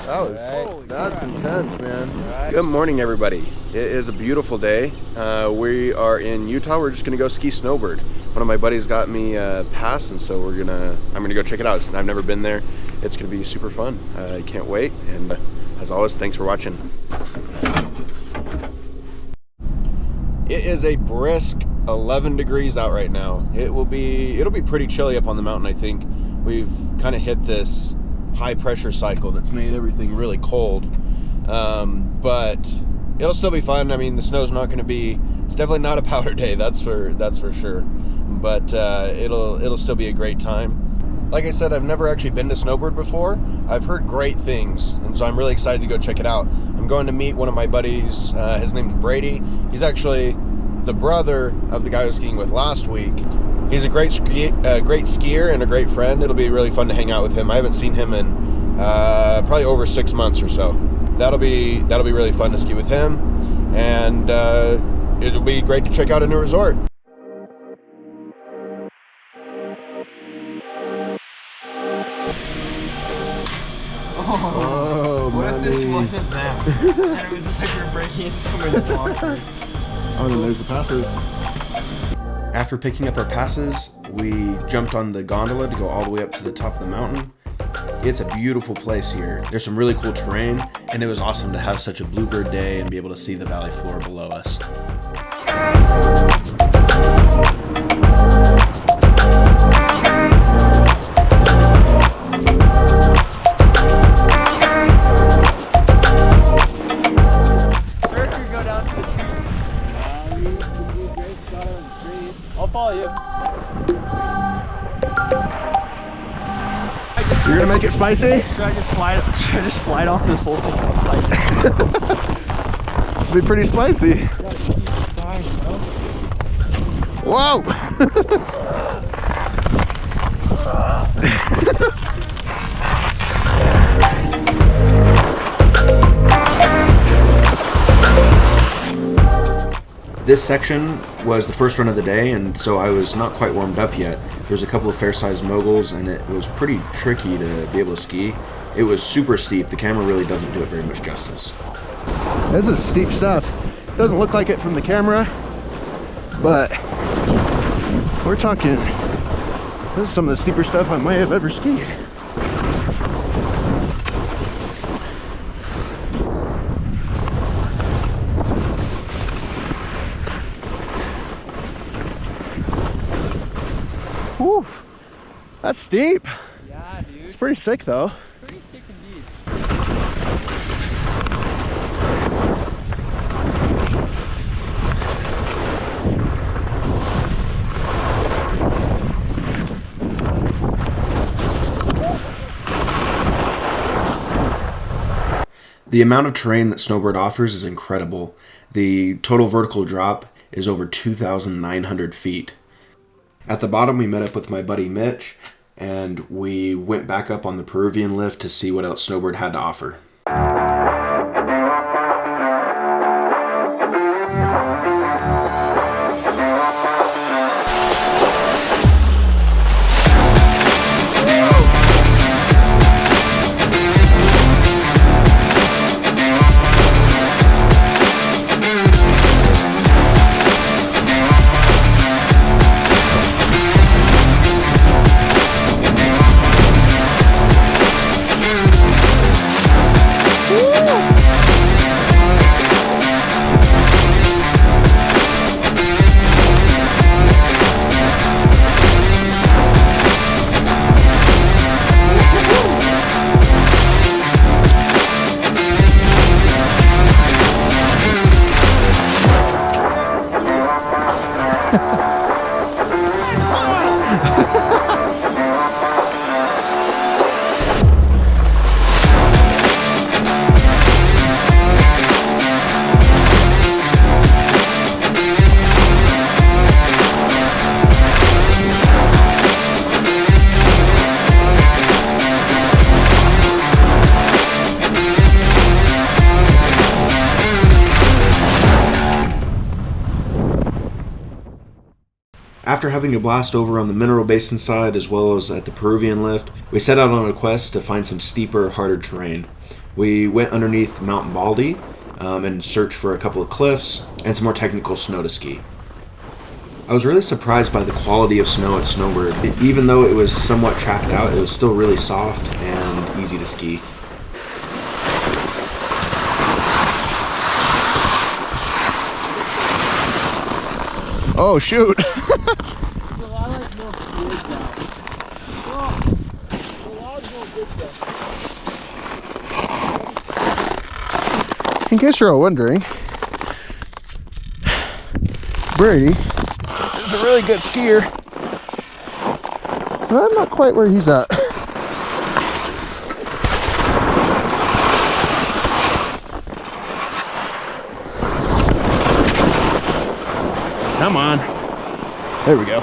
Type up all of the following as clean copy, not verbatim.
That's intense, man. Good morning, everybody. It is a beautiful day. We are in Utah. We're just gonna go ski Snowbird. One of my buddies got me a pass, and so I'm gonna go check it out. I've never been there. It's gonna be super fun. I can't wait. And as always, thanks for watching. It is a brisk 11 degrees out right now. It'll be pretty chilly up on the mountain. I think we've kind of hit this high pressure cycle that's made everything really cold, but it'll still be fun. I mean, the snow's not going to be, it's definitely not a powder day, that's for sure, but it'll still be a great time. Like I said, I've never actually been to Snowbird before. I've heard great things, and so I'm really excited to go check it out. I'm going to meet one of my buddies. His name's Brady. He's actually the brother of the guy I was skiing with last week. He's a great skier and a great friend. It'll be really fun to hang out with him. I haven't seen him in probably over 6 months or so. That'll be really fun to ski with him, and it'll be great to check out a new resort. Oh, what if this wasn't them? And it was just like we were breaking into somebody's locker. Oh, then there's the passes. After picking up our passes, we jumped on the gondola to go all the way up to the top of the mountain. It's a beautiful place here. There's some really cool terrain, and it was awesome to have such a bluebird day and be able to see the valley floor below us. I'll follow you. You're gonna make it spicy? Should I just slide off this whole thing upside down? It'll be pretty spicy. Whoa! This section was the first run of the day, and so I was not quite warmed up yet. There's a couple of fair-sized moguls, and it was pretty tricky to be able to ski. It was super steep. The camera really doesn't do it very much justice. This is steep stuff. Doesn't look like it from the camera, but we're talking, this is some of the steeper stuff I might have ever skied. Whew, that's steep. Yeah, dude. It's pretty sick though. Pretty sick indeed. The amount of terrain that Snowbird offers is incredible. The total vertical drop is over 2,900 feet. At the bottom, we met up with my buddy Mitch, and we went back up on the Peruvian lift to see what else Snowbird had to offer. After having a blast over on the Mineral Basin side as well as at the Peruvian lift, we set out on a quest to find some steeper, harder terrain. We went underneath Mount Baldy and searched for a couple of cliffs and some more technical snow to ski. I was really surprised by the quality of snow at Snowbird. Even though it was somewhat tracked out, it was still really soft and easy to ski. Oh shoot! In case you're all wondering, Brady is a really good skier. I'm not quite where he's at. Come on. There we go.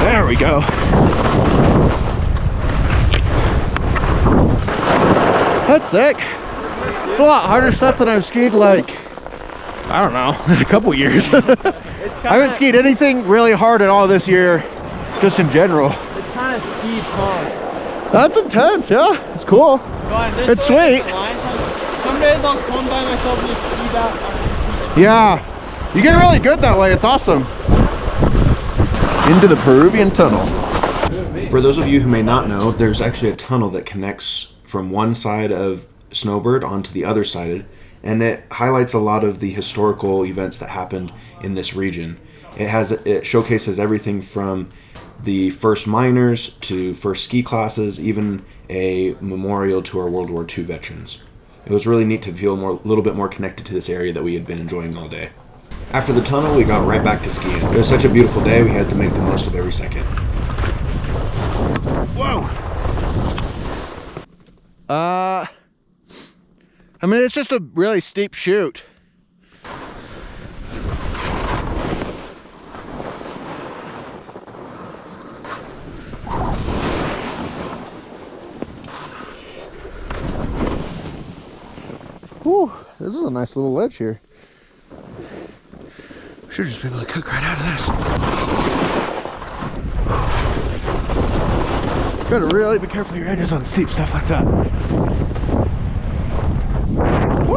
There we go. That's sick. It's a lot harder stuff than I've skied, like, I don't know, a couple years. I haven't skied anything really hard at all this year, just in general. It's kind of steep, huh? That's intense, yeah. It's cool. It's sweet. Some days I'll come by myself and just ski that. Yeah. You get really good that way. It's awesome. Into the Peruvian tunnel. For those of you who may not know, there's actually a tunnel that connects from one side of Snowbird onto the other side, and it highlights a lot of the historical events that happened in this region. It showcases everything from the first miners to first ski classes, even a memorial to our World War II veterans. It was really neat to feel a little bit more connected to this area that we had been enjoying all day. After the tunnel, we got right back to skiing. It was such a beautiful day, we had to make the most of every second. Whoa! I mean, it's just a really steep chute. Whew, this is a nice little ledge here. Should just be able to cook right out of this. You gotta really be careful of your edges on steep stuff like that. Woo!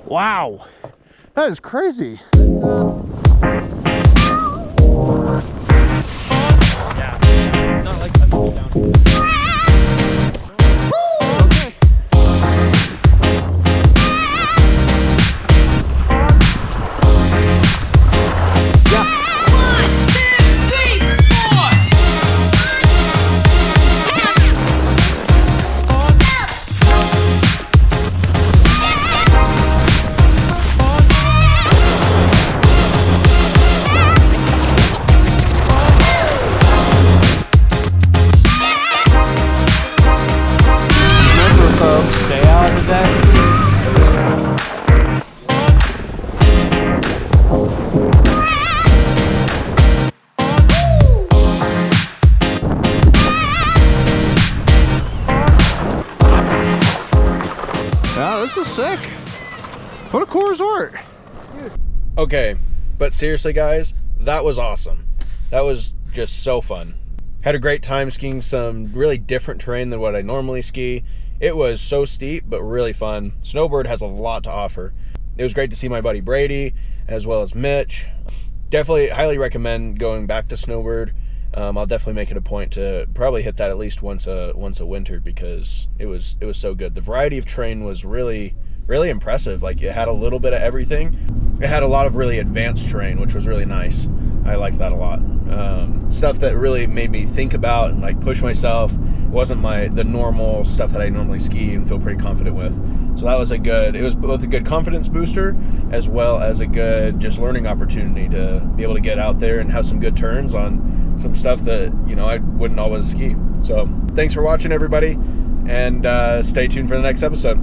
Wow, that is crazy. Yeah, not like touching down. Stay out of that. Yeah, this is sick. What a cool resort. Okay, but seriously guys, that was awesome. That was just so fun. Had a great time skiing some really different terrain than what I normally ski. It was so steep, but really fun. Snowbird has a lot to offer. It was great to see my buddy Brady, as well as Mitch. Definitely highly recommend going back to Snowbird. I'll definitely make it a point to probably hit that at least once a winter, because it was so good. The variety of terrain was really impressive. Like, it had a little bit of everything. It had a lot of really advanced terrain, which was really nice. I liked that a lot. Stuff that really made me think about and like push myself. It wasn't the normal stuff that I normally ski and feel pretty confident with. So that was it was both a good confidence booster as well as a good just learning opportunity to be able to get out there and have some good turns on some stuff that, you know, I wouldn't always ski. So thanks for watching, everybody, and stay tuned for the next episode.